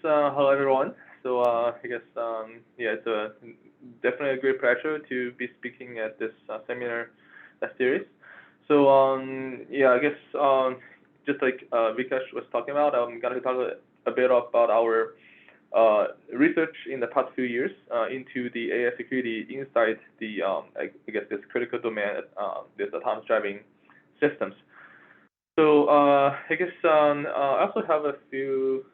hello everyone. So yeah, it's definitely a great pleasure to be speaking at this seminar series. So yeah, just like Vikash was talking about, I'm going to talk a bit about our research in the past few years into the AI security inside the this critical domain, this autonomous driving systems. So I also have a few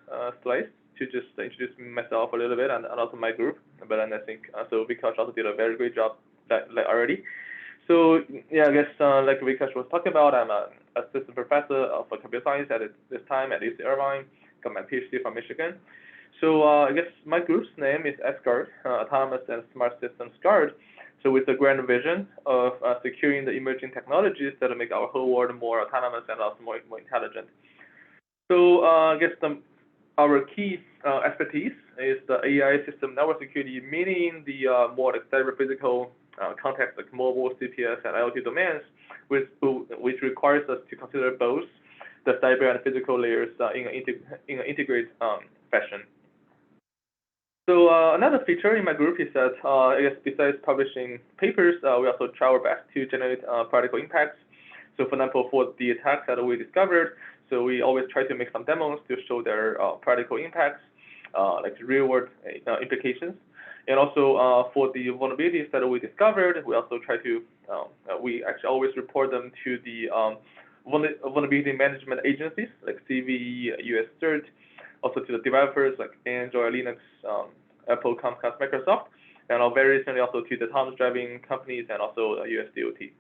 slides to just introduce myself a little bit and also my group. But then I think so Vikash also did a very great job already. So yeah, like Vikash was talking about, I'm an assistant professor of computer science at this time at UC Irvine. Got my PhD from Michigan. So my group's name is SGuard, Autonomous and Smart Systems Guard. So with the grand vision of securing the emerging technologies that will make our whole world more autonomous and also more intelligent. So our key expertise is the AI system network security, meaning the more like cyber physical context like mobile, CPS, and IoT domains, which requires us to consider both the cyber and physical layers in an integrated fashion. So another feature in my group is that besides publishing papers, we also try our best to generate practical impacts. So for example, for the attacks that we discovered, so we always try to make some demos to show their practical impacts, like real-world implications. And also for the vulnerabilities that we discovered, we also try to, we actually always report them to the vulnerability management agencies like CVE, US CERT, also to the developers like Android, Linux, Apple, Comcast, Microsoft, and very recently also to the autonomous driving companies and also US DOT.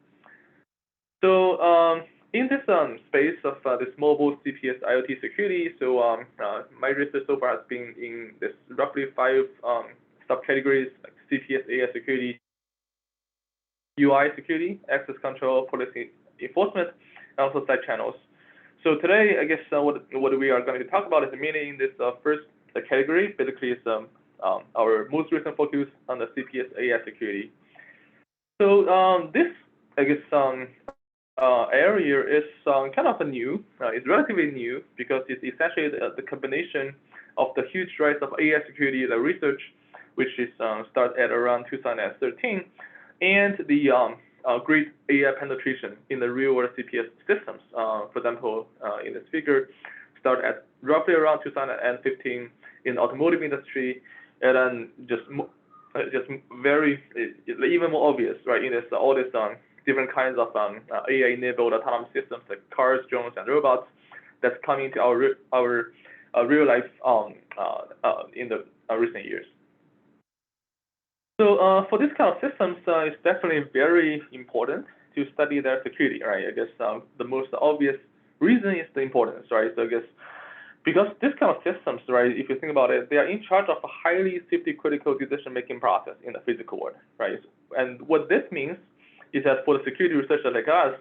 So in this space of this mobile CPS IoT security, so my research so far has been in this roughly 5 subcategories like CPS AI security, UI security, access control, policy enforcement, and also side channels. So today, what we are going to talk about is mainly in this first category. Basically, is our most recent focus on the CPS AI security. So this, area is kind of new. It's relatively new because it's essentially the combination of the huge rise of AI security research, which is started at around 2013, and the great AI penetration in the real-world CPS systems. For example, in this figure, start at roughly around 2015 in the automotive industry, and then just very even more obvious, right? In this all these different kinds of AI-enabled autonomous systems like cars, drones, and robots that's coming to our real life in the recent years. So for this kind of systems, it's definitely very important to study their security, right? The most obvious reason is the importance, right? So because this kind of systems, right, if you think about it, they are in charge of a highly safety-critical decision-making process in the physical world, right? And what this means is that for the security researchers like us,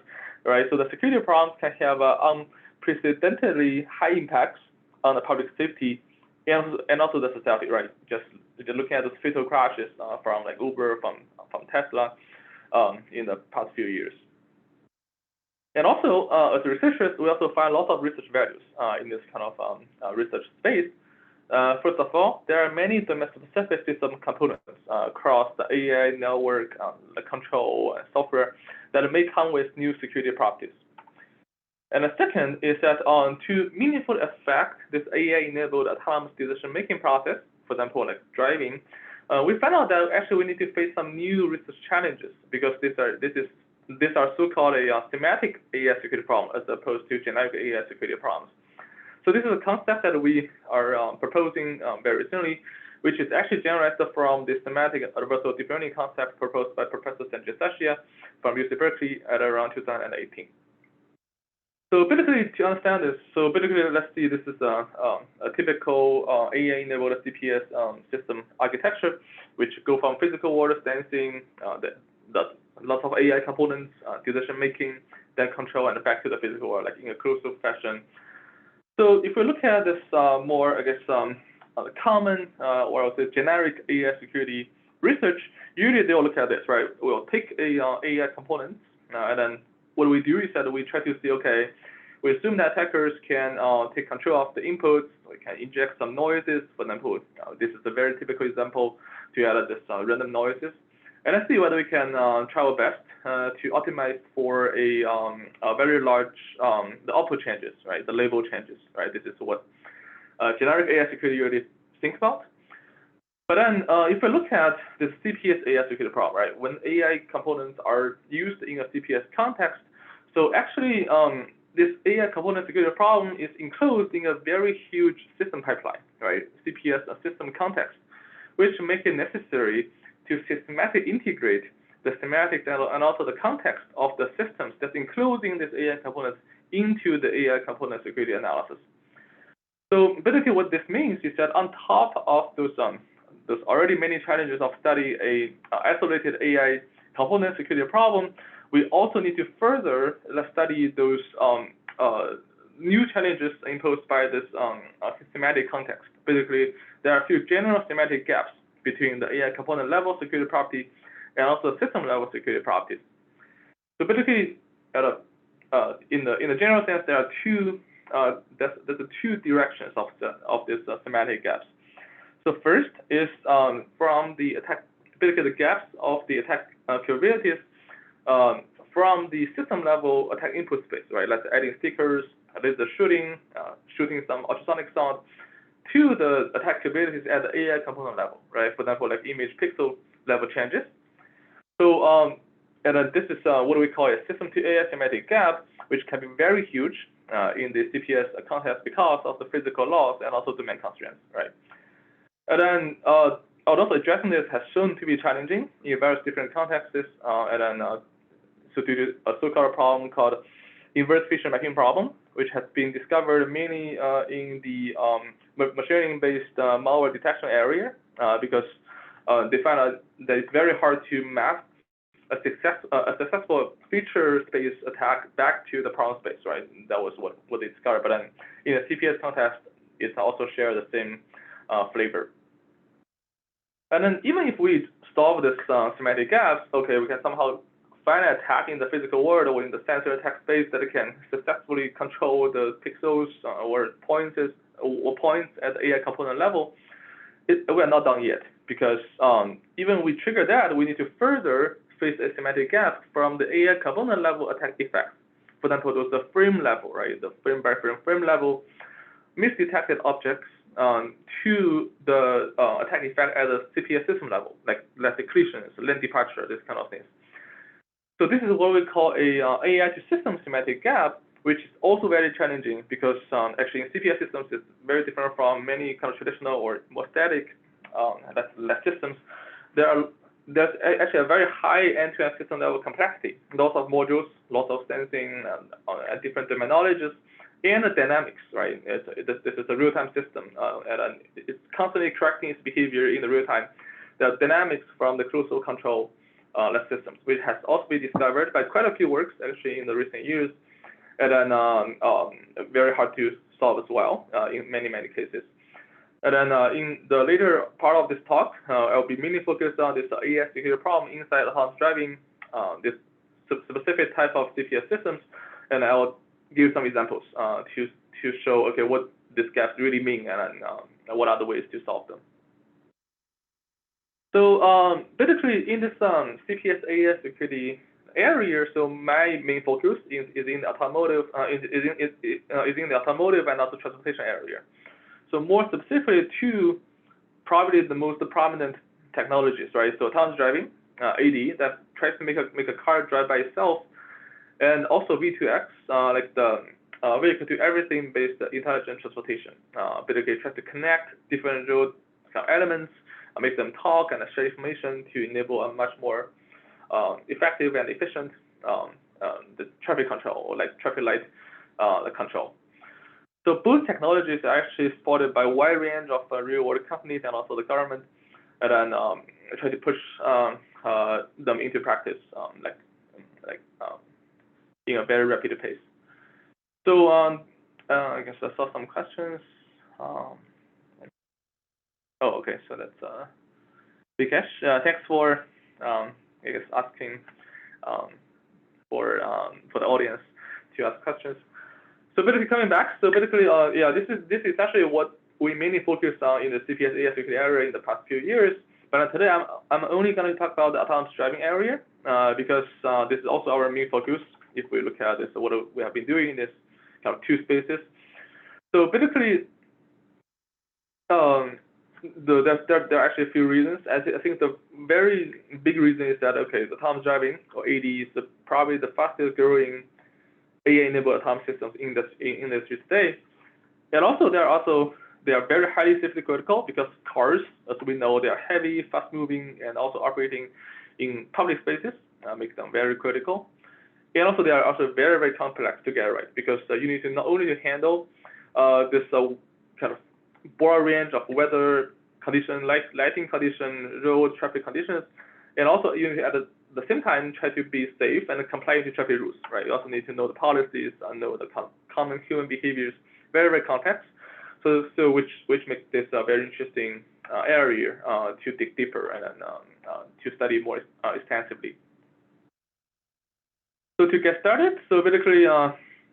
right, so the security problems can have unprecedentedly high impacts on the public safety and also the society, right? Just looking at the fatal crashes from like Uber, from Tesla in the past few years. And also, as researchers, we also find lots of research values in this kind of research space. First of all, there are many domain-specific system components across the AI network, the control, and software that may come with new security properties. And the second is that to meaningfully affect this AI-enabled autonomous decision-making process, for example, like driving, we found out that actually we need to face some new research challenges because these are so-called semantic AI security problem as opposed to generic AI security problems. So this is a concept that we are proposing very recently, which is actually generated from the semantic adversarial deep learning concept proposed by Professor Sanjay Sashia from UC Berkeley at around 2018. So basically, to understand this, let's see, this is a typical AI-enabled CPS system architecture, which go from physical world sensing, lots of AI components, decision-making, then control, and back to the physical world, like in a closed-loop fashion. So if we look at this more, common or also generic AI security research, usually they'll look at this, right? We'll take a AI component, and then what we do is that we try to see, okay, we assume that attackers can take control of the inputs. We can inject some noises. For example, this is a very typical example to add this random noises. And let's see whether we can try our best to optimize for a very large the output changes, right? The label changes, right? This is what generic AI security really think about. But then if we look at the CPS AI security problem, right? When AI components are used in a CPS context, so actually this AI component security problem is enclosed in a very huge system pipeline, right? CPS system context, which make it necessary to systematically integrate the semantics and also the context of the systems that's enclosing this AI components into the AI component security analysis. So basically what this means is that on top of those already many challenges of study a isolated AI component security problem, we also need to further study those new challenges imposed by this semantic context. Basically, there are a few general semantic gaps between the AI component level security property and also system level security properties. So basically, in the general sense, there are there's two directions of this semantic gaps. So first is from the attack, basically the gaps of the attack capabilities from the system level attack input space, right? Like adding stickers, laser shooting, shooting some ultrasonic sound, to the attack capabilities at the AI component level, right? For example, like image pixel level changes. So and this is what we call a system to AI semantic gap, which can be very huge in the CPS context because of the physical laws and also domain constraints, right? And then although addressing this has shown to be challenging in various different contexts, and then so due to a so-called problem called inverse feature mapping problem, which has been discovered mainly in the machine learning-based malware detection area, because they found out that it's very hard to map a successful feature space attack back to the problem space, right? That was what they discovered. But then in a CPS context, it also shares the same flavor. And then even if we solve this semantic gaps, okay, we can somehow find an attack in the physical world or in the sensor attack space that can successfully control the pixels or points at the AI component level. We are not done yet, because even we trigger that, we need to further face a semantic gap from the AI component level attack effects. For example, those the frame level, right? The frame by frame level, misdetected objects to the attack effect at the CPS system level, like less occlusions, lane departure, this kind of things. So this is what we call a AI to system semantic gap, which is also very challenging because actually in CPS systems it's very different from many kind of traditional or more static less systems. There's actually a very high end-to-end system level complexity, lots of modules, lots of sensing, and different terminologies, and the dynamics, right? This is a real-time system, and it's constantly correcting its behavior in the real time. The dynamics from the closed loop control less systems, which has also been discovered by quite a few works actually in the recent years, and then very hard to solve as well in many cases. And then in the later part of this talk, I'll be mainly focused on this AI security problem inside autonomous driving, this specific type of CPS systems, and I'll give some examples to show okay what these gaps really mean and what are the ways to solve them. So basically in this CPS AI security area, so my main focus is in the automotive in the automotive and also transportation area. So more specifically to probably the most prominent technologies, right? So autonomous driving, AD, that tries to make a car drive by itself, and also V2X, like the vehicle to everything based intelligent transportation. Basically tries to connect different road elements, make them talk and share information to enable a much more effective and efficient the traffic control, or like traffic light control. So both technologies are actually supported by a wide range of real-world companies and also the government, and then try to push them into practice, in a very rapid pace. So I guess I saw some questions. Oh, okay. So that's Vikesh. Thanks for I guess asking for the audience to ask questions. So basically coming back, so basically, yeah, this is actually what we mainly focused on in the CPS AI security area in the past few years. But today I'm only going to talk about the autonomous driving area because this is also our main focus. If we look at this, what we have been doing in this kind of two spaces. So basically, there are actually a few reasons. I think the very big reason is that okay, the autonomous driving or AD is probably the fastest growing AI-enabled autonomous systems in the industry today. And also they are very highly safety critical because cars, as we know, they are heavy, fast-moving, and also operating in public spaces makes them very critical. And also they are also very, very complex to get right because you need to not only handle this kind of broad range of weather condition, lighting condition, road traffic conditions, and also you need to at the same time try to be safe and comply to traffic rules, right? You also need to know the policies and know the common human behaviors, very, very complex. So which makes this a very interesting area to dig deeper and to study more extensively. So to get started, so basically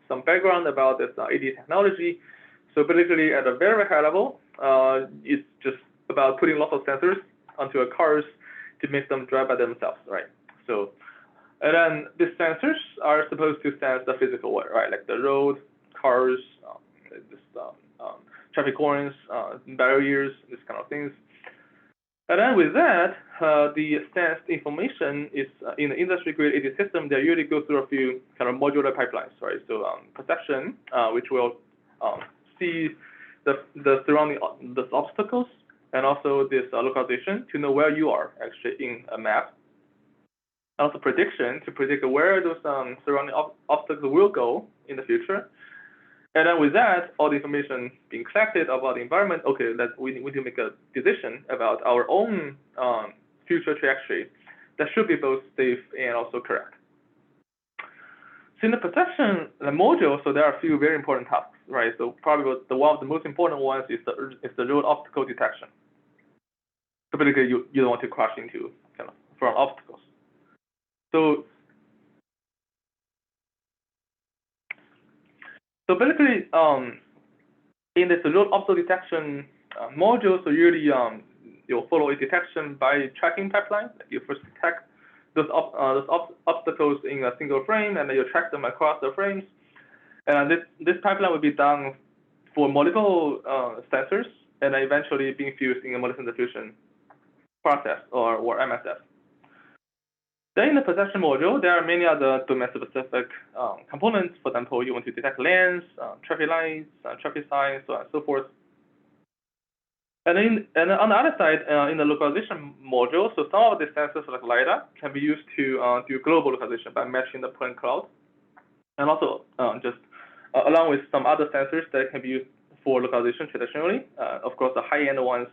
some background about this AD technology. So basically at a very, very high level, it's just about putting lots of sensors onto a cars to make them drive by themselves, right? So, and then these sensors are supposed to sense the physical world, right? Like the road, cars, traffic horns, barriers, this kind of things. And then with that, the sensed information is in the industry-grade AD system. They usually go through a few kind of modular pipelines, right? So perception, which will see the surrounding the obstacles, and also this localization to know where you are actually in a map. Also prediction to predict where those surrounding obstacles will go in the future. And then with that, all the information being collected about the environment, okay, that we need to make a decision about our own future trajectory that should be both safe and also correct. So in the perception module, so there are a few very important tasks, right? So probably one of the most important ones is the road optical detection. So basically, you don't want to crash into kind of from obstacles. So basically, in this road optical detection module, so usually you'll follow a detection by tracking pipeline. You first detect those obstacles in a single frame, and then you track them across the frames. And this pipeline will be done for multiple sensors, and eventually being fused in a multi-sensor fusion process or MSF. Then in the perception module, there are many other domain-specific components. For example, you want to detect lanes, traffic lights, traffic signs, so on and so forth. And on the other side, in the localization module, so some of the sensors like LiDAR can be used to do global localization by matching the point cloud, and also just along with some other sensors that can be used for localization traditionally. Of course, the high-end ones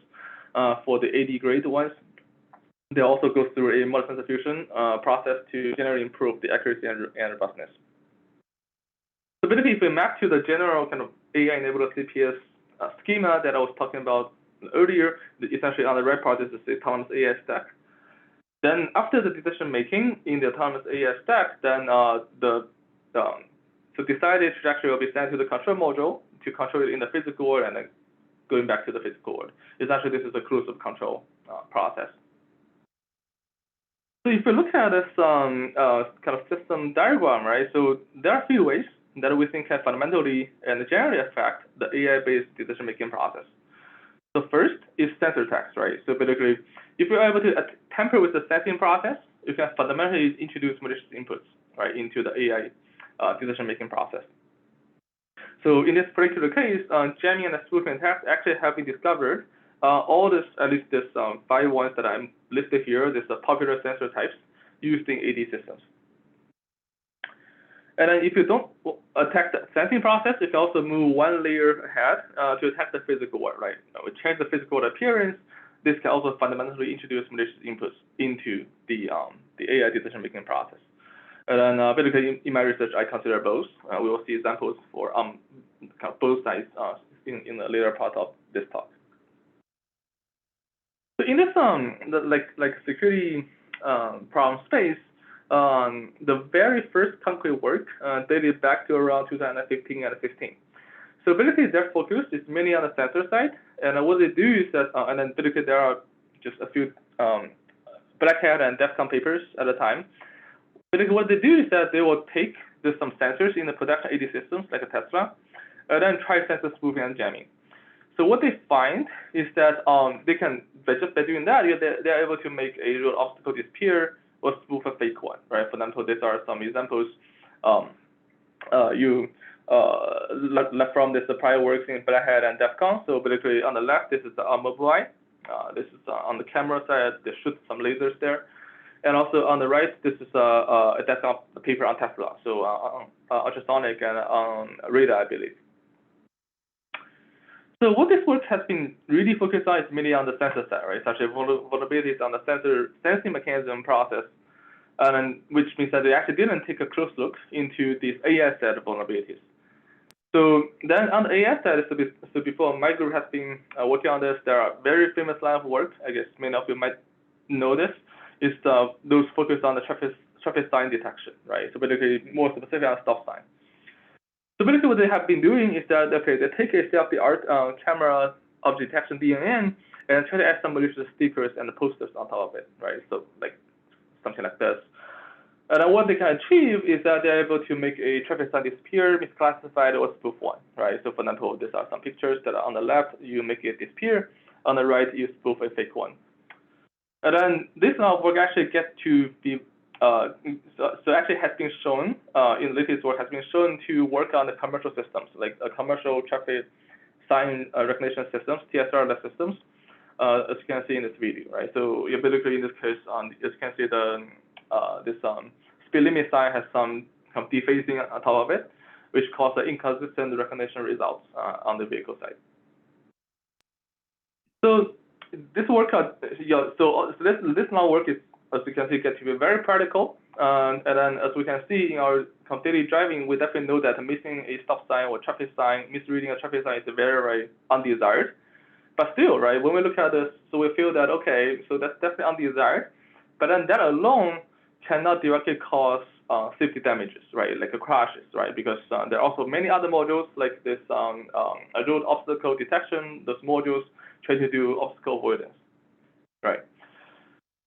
for the AD grade ones, they also go through a multi-sensor fusion process to generally improve the accuracy and robustness. So basically, if we map to the general kind of AI-enabled CPS schema that I was talking about earlier, essentially on the right part is the autonomous AI stack. Then after the decision making in the autonomous AI stack, then so decided trajectory will be sent to the control module to control it in the physical world and then going back to the physical world. Essentially, this is a closed control process. So if you look at this kind of system diagram, right? So there are a few ways that we think can fundamentally and generally affect the AI-based decision-making process. So first is sensor tags, right? So basically, if you're able to tamper with the sensing process, you can fundamentally introduce malicious inputs, right, into the AI decision-making process. So in this particular case, jamming and spoofing attacks actually have been discovered. All this, at least this 5 ones that I'm listed here, these are popular sensor types used in AD systems. And then if you don't attack the sensing process, you can also move one layer ahead to attack the physical world, right? We change the physical appearance. This can also fundamentally introduce malicious inputs into the AI decision-making process. And then basically in my research, I consider both. We will see examples for kind of both sides in the later part of this talk. So in this like security problem space, the very first concrete work dated back to around 2015 and 16. So basically, their focus is mainly on the sensor side, and what they do is that, and then basically there are just a few Black Hat and DEFCON papers at the time. Basically, what they do is that they will take some sensors in the production AD systems, like a Tesla, and then try sensor spoofing and jamming. So what they find is that they can, just by doing that, they're able to make a real obstacle disappear or spoof a fake one, right? For example, these are some examples left from this prior works in Black Hat and DEFCON. So basically, on the left, this is the Mobileye. This is on the camera side. They shoot some lasers there. And also on the right, this is a DEFCON paper on Tesla, so ultrasonic and on radar, I believe. So what this work has been really focused on is mainly on the sensor side, right? Such as vulnerabilities on the sensor sensing mechanism process, and which means that they actually didn't take a close look into these AI side vulnerabilities. So then on the AI side, so before my group has been working on this, there are very famous line of work. I guess many of you might know this. Is those focused on the traffic sign detection, right? So basically more specific on stop sign. So basically what they have been doing is that, okay, they take a state-of-the-art camera object detection DNN and try to add some malicious stickers and posters on top of it, right? So like something like this. And then what they can achieve is that they're able to make a traffic sign disappear, misclassified, or spoof one, right? So for example, these are some pictures that are on the left, you make it disappear. On the right, you spoof a fake one. And then this line of work actually gets to be, so actually has been shown, in latest work has been shown to work on the commercial systems, like commercial traffic sign recognition systems, TSR systems, as you can see in this video, right? So basically in this case, as you can see, this speed limit sign has some dephasing on top of it, which causes inconsistent recognition results on the vehicle side. So this work, so this now work is, as you can see, gets to be very practical. And then as we can see in our daily driving, we definitely know that missing a stop sign or traffic sign, misreading a traffic sign is very, very undesired. But still, right, when we look at this, so we feel that, okay, so that's definitely undesired. But then that alone cannot directly cause safety damages, right, like crashes, right? Because there are also many other modules like this road obstacle detection. Those modules try to do obstacle avoidance, right?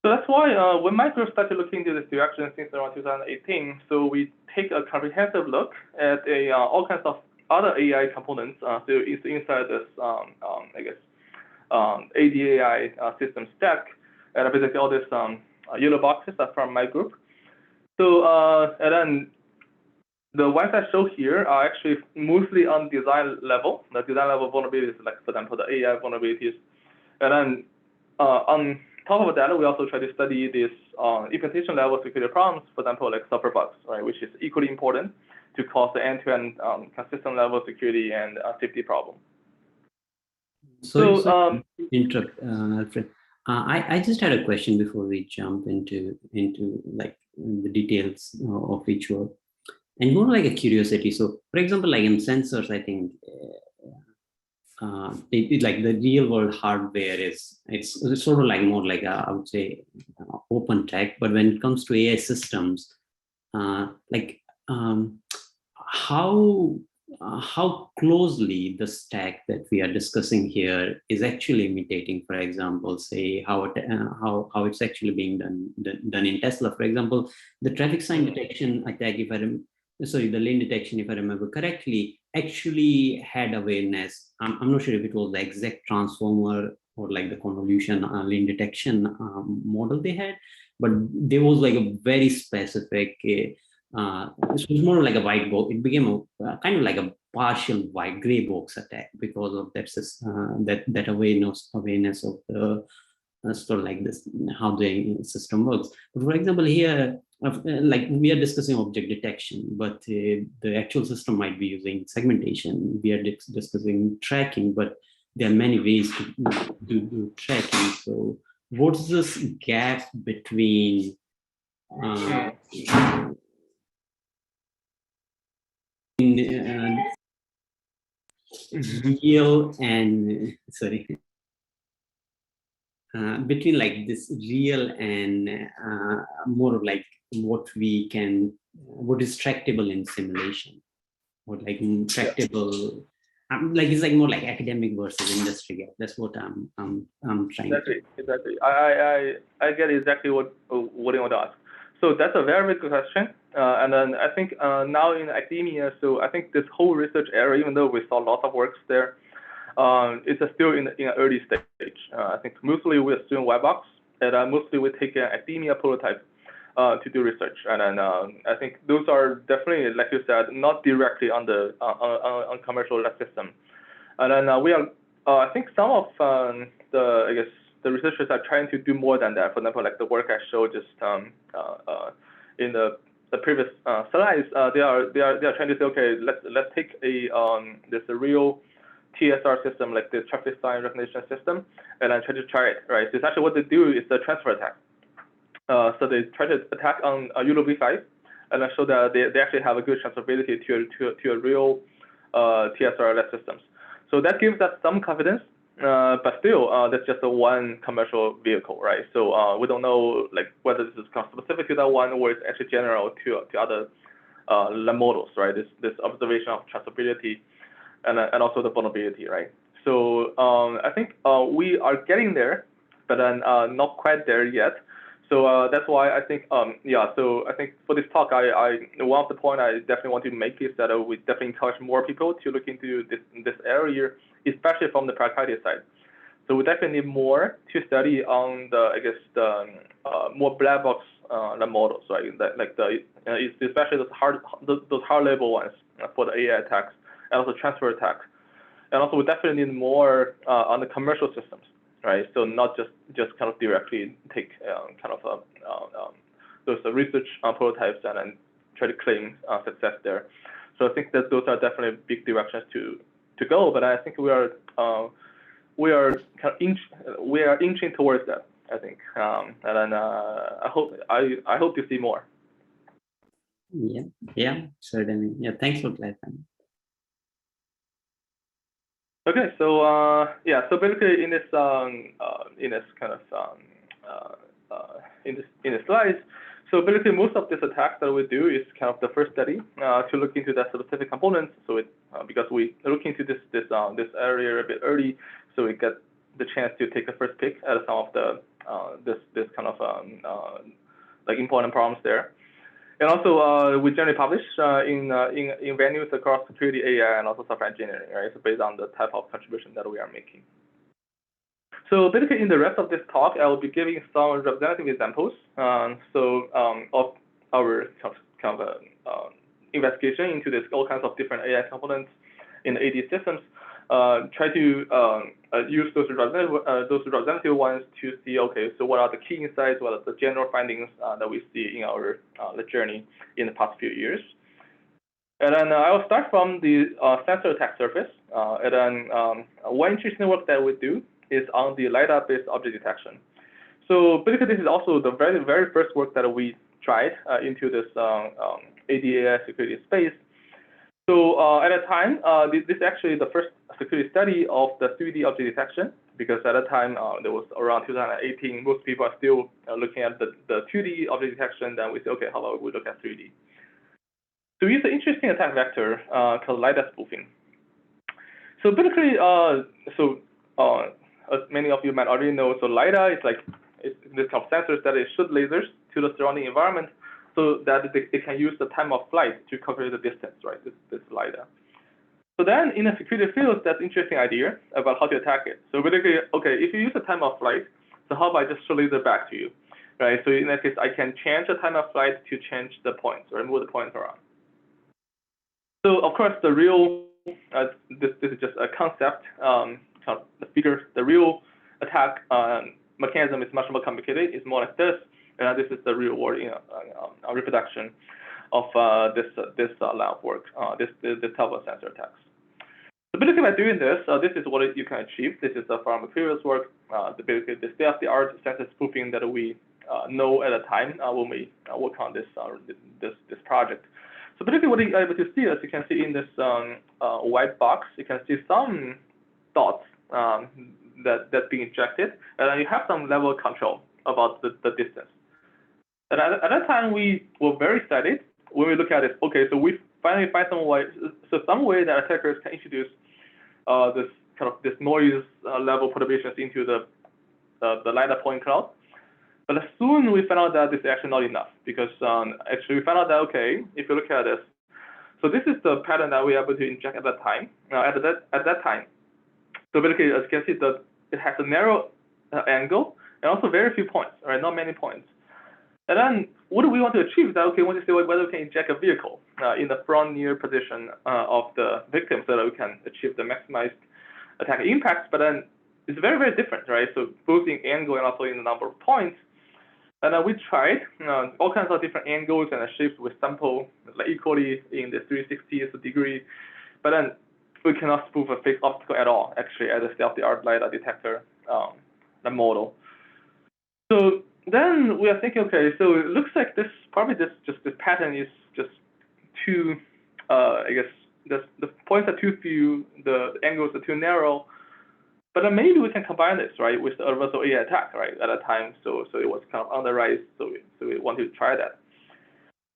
So that's why when my group started looking into this direction since around 2018, so we take a comprehensive look at all kinds of other AI components. So it's inside this, I guess, ADAI system stack, and basically all these yellow boxes are from my group. So and then the ones I show here are actually mostly on design level. The design level vulnerabilities, like for example, the AI vulnerabilities. And then on top of that, we also try to study these implementation level security problems, for example, like software bugs, right, which is equally important to cause the end-to-end consistent level security and safety problem. So interrupt, Alfred. I just had a question before we jump into like the details of each work, and more like a curiosity. So, for example, like in sensors, I think like the real world hardware it's sort of like more like I would say open tech. But when it comes to AI systems, like how closely the stack that we are discussing here is actually imitating, for example, say how it's actually being done in Tesla. For example, the traffic sign detection attack, the lane detection, if I remember correctly, actually had awareness. I'm not sure if it was the exact transformer or like the convolution lane detection model they had, but there was like a very specific. This was more like a white box. It became a kind of like a partial white gray box attack because of that awareness of the sort of like this how the system works. But for example, here, like we are discussing object detection, but the actual system might be using segmentation. We are discussing tracking, but there are many ways to do tracking. So, what's this gap between real and between like this real and more of like what is tractable in simulation, or like tractable. Like it's like more like academic versus industry gap. That's what I'm trying to. Exactly. I get exactly what you want to ask. So that's a very good question. And then I think now in academia, so I think this whole research area, even though we saw lots of works there, it's still in an early stage. I think mostly we assume white box, and mostly we take an academia prototype to do research. And then I think those are definitely, like you said, not directly on the on commercial system. And then we are, I think some of the researchers are trying to do more than that. For example, like the work I showed just in the previous slides, they are trying to say, okay, let's take this real TSR system, like the traffic sign recognition system, and then try it, right? So essentially what they do is the transfer attack. So they try to attack on ULV5, and then show that they actually have a good transferability to a real TSR systems. So that gives us some confidence, but still, that's just a one commercial vehicle, right? So we don't know like whether this is specific to that one or it's actually general to other models, right? This observation of transferability and also the vulnerability, right? So I think we are getting there, but then not quite there yet. So that's why I think, yeah, so I think for this talk, one of the points I definitely want to make is that we definitely encourage more people to look into this area, especially from the practicality side. So we definitely need more to study on the, I guess, the more black box models, right? Especially those hard level ones for the AI attacks and also transfer attacks. And also we definitely need more on the commercial systems, right? So not just kind of directly take kind of those research prototypes and then try to claim success there. So I think that those are definitely big directions to go. But I think we are inching towards that, I think. And then I hope to see more. Yeah, certainly. Yeah, thanks for clarifying. Okay, so yeah, so basically in this kind of in this slides, so basically most of this attack that we do is kind of the first study to look into that specific components. So it because we look into this area a bit early, so we get the chance to take a first pick at some of the this kind of like important problems there. And also, we generally publish in venues across security, AI, and also software engineering, right? So based on the type of contribution that we are making. So basically, in the rest of this talk, I will be giving some representative examples. Of our kind of investigation into this all kinds of different AI components in AD systems. Try to use those representative ones to see, okay, so what are the key insights, what are the general findings that we see in our journey in the past few years. And then I will start from the sensor attack surface. And then one interesting work that we do is on the LiDAR-based object detection. So basically, this is also the very, very first work that we tried into this AD/AI security space. So at the time, this is actually the first security study of the 3D object detection, because at the time, there was around 2018, most people are still looking at the 2D object detection. Then we say, okay, how about we look at 3D? So we use an interesting attack vector called LiDAR spoofing. So basically, as many of you might already know, so LiDAR is like this kind of sensors that shoot lasers to the surrounding environment, so that it can use the time of flight to calculate the distance, right? This LiDAR. So then in the security field, that's an interesting idea about how to attack it. So basically, okay, if you use the time of flight, so how about I just show laser back to you, right? So in that case, I can change the time of flight to change the points or move the points around. So of course, the real, this is just a concept, kind of the figure, the real attack mechanism is much more complicated. It's more like this. And this is the real world reproduction of this line of work, this type of sensor attacks. So basically, by doing this, this is what you can achieve. This is from previous work, basically the state-of-the-art sensor spoofing that we know at the time when we work on this project. So basically, what you're able to see, as you can see in this white box, you can see some dots that's being injected, and then you have some level of control about the distance. And at that time, we were very excited when we look at it. Okay, so we finally find some way that attackers can introduce this noise level perturbations into the LiDAR point cloud. But soon we found out that this is actually not enough, because actually we found out that, okay, if you look at this, so this is the pattern that we were able to inject at that time. At that time, so basically, as you can see, it has a narrow angle and also very few points, right? Not many points. And then what do we want to achieve? Is that, okay, we want to see whether we can inject a vehicle in the front near position of the victim, so that we can achieve the maximized attack impacts. But then it's very, very different, right? So both in angle and also in the number of points. And we tried all kinds of different angles and shapes with sample equally in the 360th degree. But then we cannot spoof a fixed obstacle at all, actually, as a state-of-the-art LiDAR detector the model. So then we are thinking, okay, so it looks like this pattern is just too, I guess, the points are too few, the angles are too narrow. But then maybe we can combine this, right, with the reversal AI attack, right, at that time. So it was kind of on the rise, so we wanted to try that.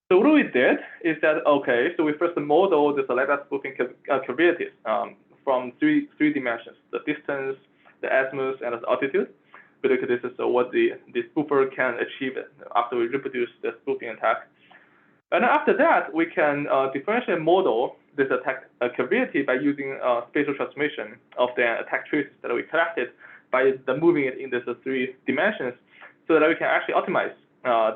So what we did is that, okay, so we first modeled this LiDAR spoofing capabilities from three dimensions: the distance, the azimuth, and the altitude. Because this is what the spoofer can achieve after we reproduce the spoofing attack. And after that, we can differentially model this attack capability by using spatial transformation of the attack traces that we collected by moving it in these three dimensions, so that we can actually optimize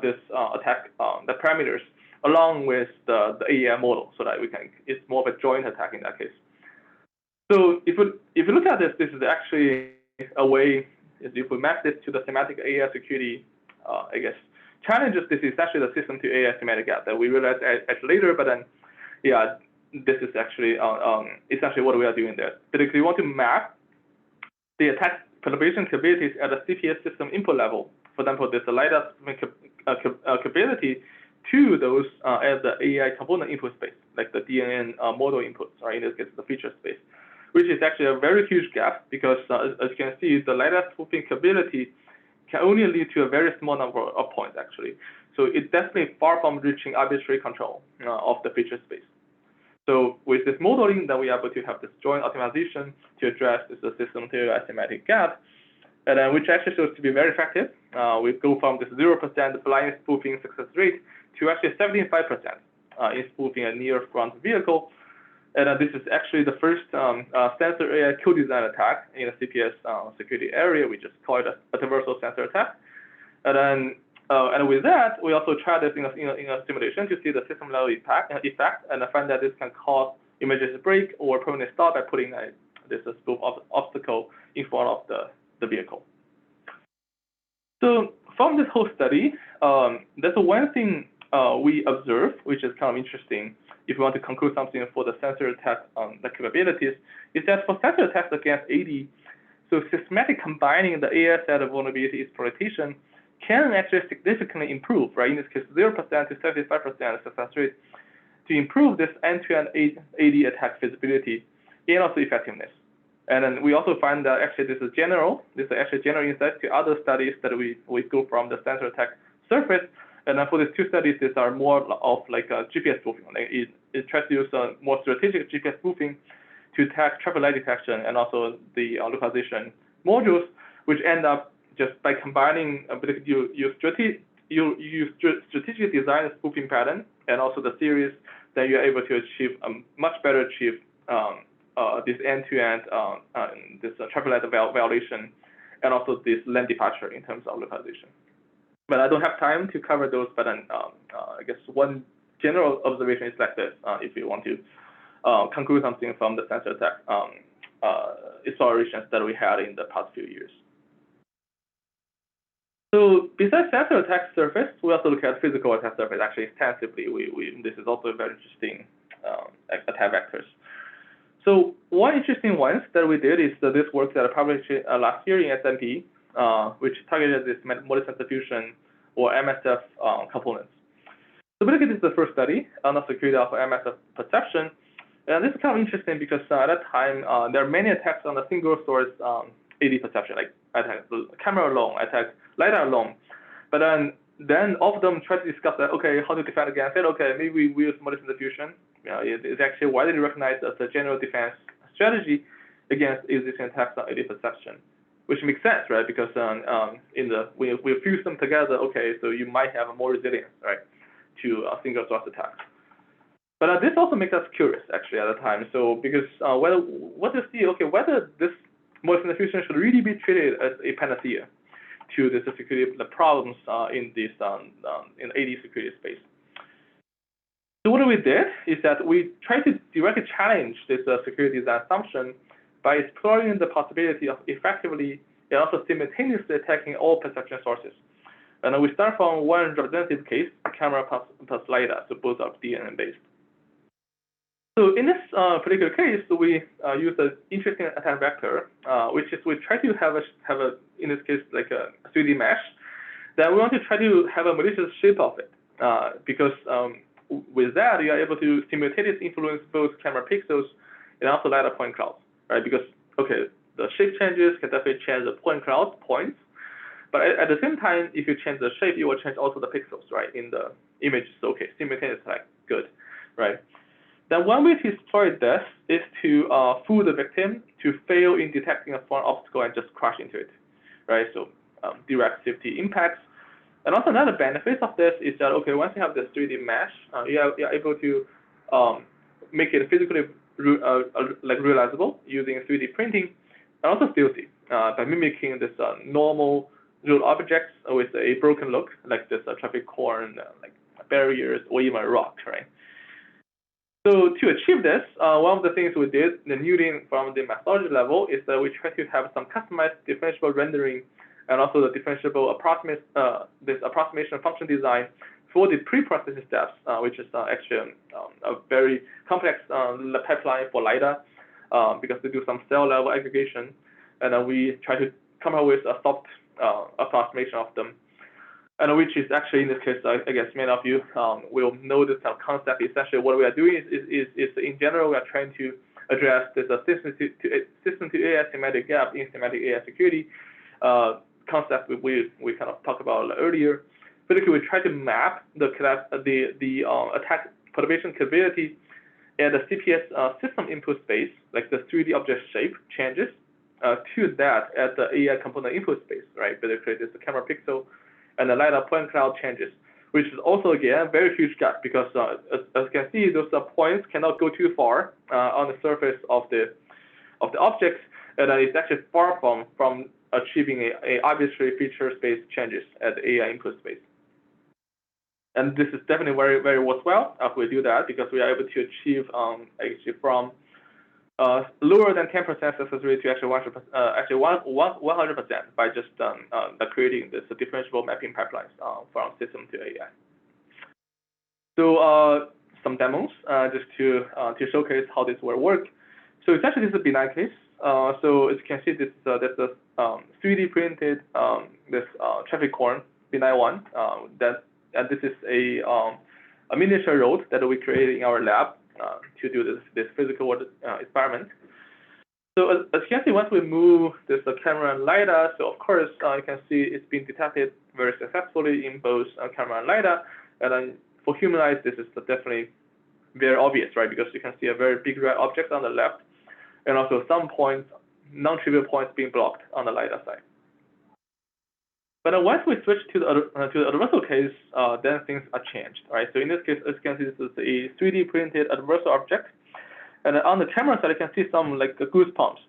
this attack, the parameters, along with the AEM model, so that it's more of a joint attack in that case. So if you look at this, this is actually a way, if we map this to the semantic AI security, I guess, challenges, this is actually the system to AI semantic gap that we realized later, but then, yeah, this is actually essentially what we are doing there. But if we want to map the attack perturbation capabilities at the CPS system input level, for example, this LiDAR capability to those at the AI component input space, like the DNN model inputs, or in this case, the feature space, which is actually a very huge gap, because as you can see, the LiDAR spoofing capability can only lead to a very small number of points, actually. So it's definitely far from reaching arbitrary control of the feature space. So with this modeling, then we are able to have this joint optimization to address this system to semantic gap, and which actually shows to be very effective. We go from this 0% blind spoofing success rate to actually 75% in spoofing a near front vehicle. And this is actually the first sensor AI co-design attack in the CPS security area. We just call it a traversal sensor attack. And then, and with that, we also tried this in a simulation to see the system level effect, and I find that this can cause emergency brake or permanent stop by putting this spoof obstacle in front of the vehicle. So from this whole study, there's one thing we observe, which is kind of interesting. If you want to conclude something for the sensor attack the capabilities, is that for sensor attacks against AD, so systematic combining the AI set of vulnerability exploitation can actually significantly improve, right? In this case, 0% to 75% success rate to improve this end-to-end AD attack feasibility and also effectiveness. And then we also find that actually this is actually general insight to other studies that we go from the sensor attack surface. And then for these two studies, these are more of like a GPS spoofing. Like it tries to use more strategic GPS spoofing to attack traffic light detection and also the localization modules, which end up just by combining, you strategically design a spoofing pattern and also the series, then you're able to achieve much better this end-to-end this traffic light violation and also this lane departure in terms of localization. But I don't have time to cover those, but then I guess one general observation is like this, if you want to conclude something from the sensor attack explorations that we had in the past few years. So besides sensor attack surface, we also look at physical attack surface actually extensively. This is also very interesting attack vectors. So one interesting one that we did is this work that I published last year in SMP, which targeted this multi-sensor fusion or MSF components. So basically, this is the first study on the security of MSF perception. And this is kind of interesting because at that time, there are many attacks on the single source AD perception, like attack the camera alone, attack LiDAR alone. But then all of them try to discuss that, okay, how to defend against it. Okay, maybe we use model diffusion. It's actually widely recognized as a general defense strategy against existing attacks on AD perception, which makes sense, right? Because we fuse them together. Okay, so you might have more resilience, right, to single source attacks. But this also makes us curious, actually, at the time. So because whether this model diffusion should really be treated as a panacea to the security problems in this in AD security space. So what we did is that we tried to directly challenge this security design assumption by exploring the possibility of effectively and also simultaneously attacking all perception sources. And we start from one representative case, camera plus LiDAR, so both are DNN based. So in this particular case, we use an interesting attack vector, which is we try to have a in this case like a 3D mesh. Then we want to try to have a malicious shape of it, because with that you are able to simultaneously influence both camera pixels and also LiDAR point clouds, right? Because okay, the shape changes can definitely change the point cloud points, but at the same time, if you change the shape, you will change also the pixels, right, in the image. So okay, simultaneous like good, right? Then one way to exploit this is to fool the victim to fail in detecting a foreign obstacle and just crash into it, right? So direct safety impacts. And also another benefit of this is that, okay, once you have this 3D mesh, you're able to make it physically realizable using 3D printing, and also stealthy by mimicking this normal real objects with a broken look, like this traffic cone, like barriers, or even a rock, right? So to achieve this, one of the things we did, the new thing from the methodology level, is that we try to have some customized differentiable rendering and also the differentiable approximation function design for the pre-processing steps, which is actually a very complex pipeline for LiDAR, because they do some cell level aggregation, and then we try to come up with a soft approximation of them. And which is actually in this case, I guess many of you will know this kind of concept. Essentially, what we are doing is in general, we are trying to address this system to AI semantic gap in semantic AI security concept we kind of talked about earlier. Basically, we try to map the attack perturbation capability and the CPS system input space, like the 3D object shape changes, to that at the AI component input space, right? Basically, it's the camera pixel and the LiDAR point cloud changes, which is also, again, a very huge gap because as you can see, those points cannot go too far on the surface of the objects, and it's actually far from achieving a arbitrary feature space changes at the AI input space. And this is definitely very, very worthwhile if we do that, because we are able to achieve actually from lower than 10% success rate to actually 100% by just creating this differentiable mapping pipelines from system to AI. So some demos just to showcase how this will work. So essentially, this is a benign case. So as you can see, there's a 3D printed this traffic cone, benign one. And this is a miniature road that we created in our lab to do this physical experiment. So as you can see, once we move this camera and LiDAR, so of course you can see it's been detected very successfully in both camera and LiDAR. And then for human eyes, this is definitely very obvious, right? Because you can see a very big red object on the left, and also some points, non-trivial points being blocked on the LiDAR side. But once we switch to the adversarial case, then things are changed, right? So in this case, as you can see, this is a 3D printed adversarial object, and on the camera side, you can see some like goosebumps,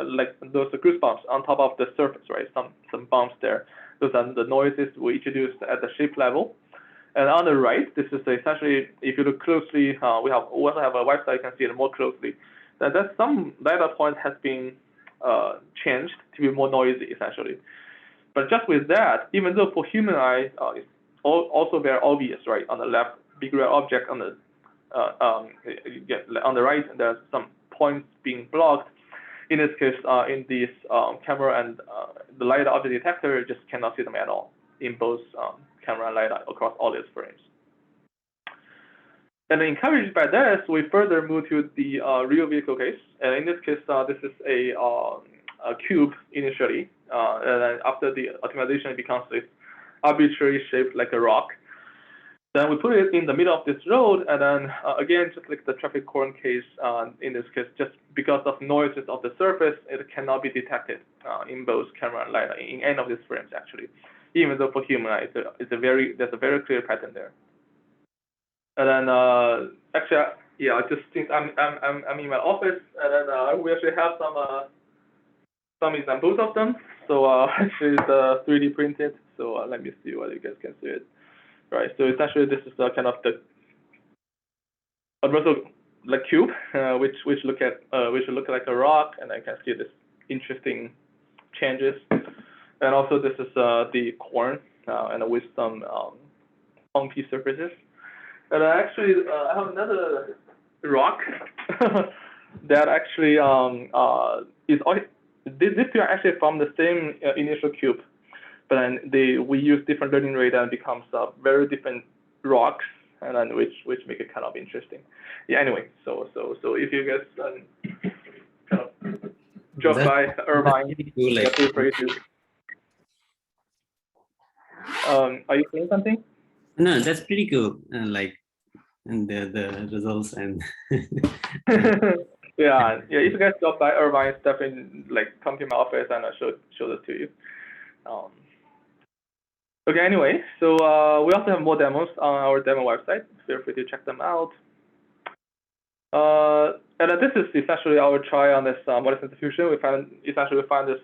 like those goosebumps on top of the surface, right? Some bumps there. Those are the noises we introduced at the shape level. And on the right, this is essentially, if you look closely, we also have a website, you can see it more closely. That some LiDAR point has been changed to be more noisy, essentially. But just with that, even though for human eye, it's also very obvious, right? On the left, big red object on the on the right, there's some points being blocked. In this case, in this camera and the LiDAR object detector, you just cannot see them at all in both camera and LiDAR across all these frames. And encouraged by this, we further move to the real vehicle case. And in this case, this is a cube initially, and then after the optimization, it becomes this arbitrary shape like a rock. Then we put it in the middle of this road, and then again, just like the traffic cone case, in this case, just because of noises of the surface, it cannot be detected in both camera and LiDAR in any of these frames actually. Even though for human eye, there's a very clear pattern there. And then actually, yeah, just since I'm in my office, and then we actually have some examples of them. So actually, it's 3D printed. So let me see whether you guys can see it. Right. So essentially, this is kind of the universal like cube, which look like a rock, and I can see this interesting changes. And also, this is the corn, and with some bumpy surfaces. And actually, I have another rock that actually is this two are actually from the same initial cube, but then we use different learning rate and it becomes very different rocks, and then which make it kind of interesting. Yeah. Anyway, so if you guys kind of drop by Irvine, yeah, feel free to. Are you saying something? No, that's pretty cool. Like, and the results and. Yeah. If you guys drop by Irvine, definitely like come to my office and I'll show this to you. Okay. Anyway, so we also have more demos on our demo website. Feel free to check them out. And this is essentially our try on this model substitution. We find this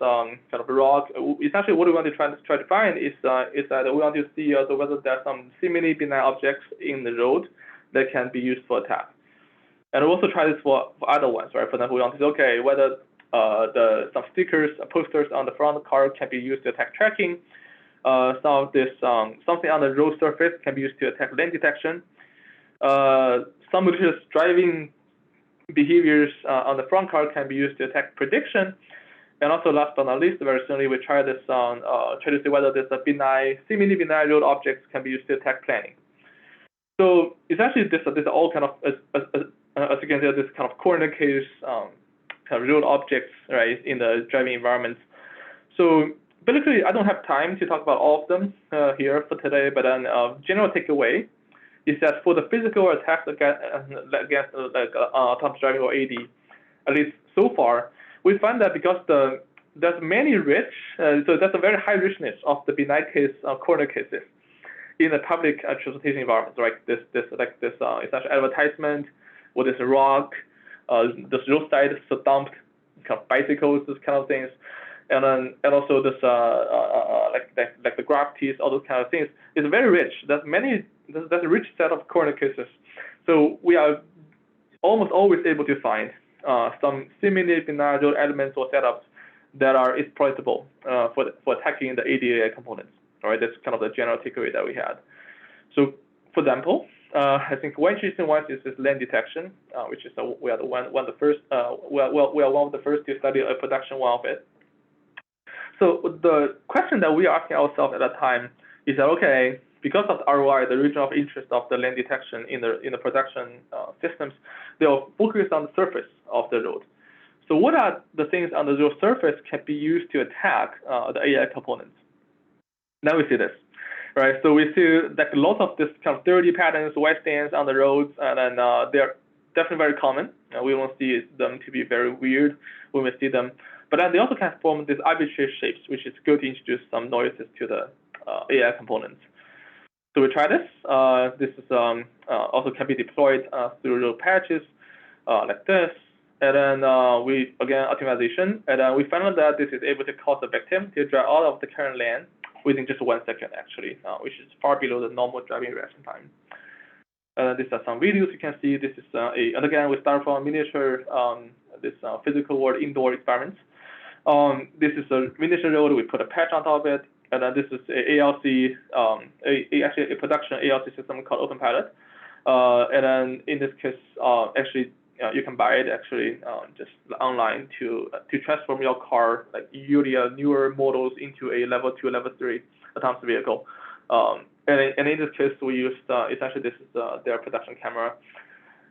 kind of rock. Essentially, what we want to try to find is that we want to see also whether there's some seemingly benign objects in the road that can be used for attack. And we also try this for other ones, right? For example, we want to see whether some stickers, posters on the front of the car can be used to attack tracking. Some of this something on the road surface can be used to attack lane detection. Some malicious driving behaviors on the front car can be used to attack prediction. And also, last but not least, very soon we try this on try to see whether there's seemingly benign road objects can be used to attack planning. So essentially, this all kind of as you can see, this kind of corner case kind of road objects, right, in the driving environments. So basically, I don't have time to talk about all of them here for today, but then general takeaway is that for the physical attacks against autonomous driving or AD, at least so far, we find that because there's many rich, so there's a very high richness of the benign case corner cases in the public transportation environments, right? This essential advertisement, or this rock, this roadside dumped kind of bicycles, this kind of things, and also this like the graffitis, all those kind of things. It's very rich. There's a rich set of corner cases. So we are almost always able to find some seemingly benign elements or setups that are exploitable for attacking the ADA components. All right, that's kind of the general takeaway that we had. So, for example, I think one interesting one is this lane detection, which is we are one of the first. We are one of the first to study a production one of it. So the question that we are asking ourselves at that time is that because of the ROI, the region of interest of the lane detection in the production systems, they are focused on the surface of the road. So what are the things on the road surface can be used to attack the AI components? Now we see this, right? So we see like lots of this kind of dirty patterns, white stains on the roads, and then they're definitely very common. We won't see them to be very weird when we see them. But then they also can form these arbitrary shapes, which is good to introduce some noises to the AI components. So we try this. This is also can be deployed through road patches like this. And then we, again, optimization. And then we found out that this is able to cause the victim to drive out of the current lane within just 1 second, actually, which is far below the normal driving reaction time. These are some videos you can see. This is and again, we start from miniature, this physical world indoor experiments. This is a miniature road. We put a patch on top of it. And then this is a ALC, actually a production ALC system called OpenPilot. And then in this case, actually, you can buy it actually just online to transform your car, like usually newer models, into a level 2, level 3 autonomous vehicle. And in this case, we used essentially this is their production camera.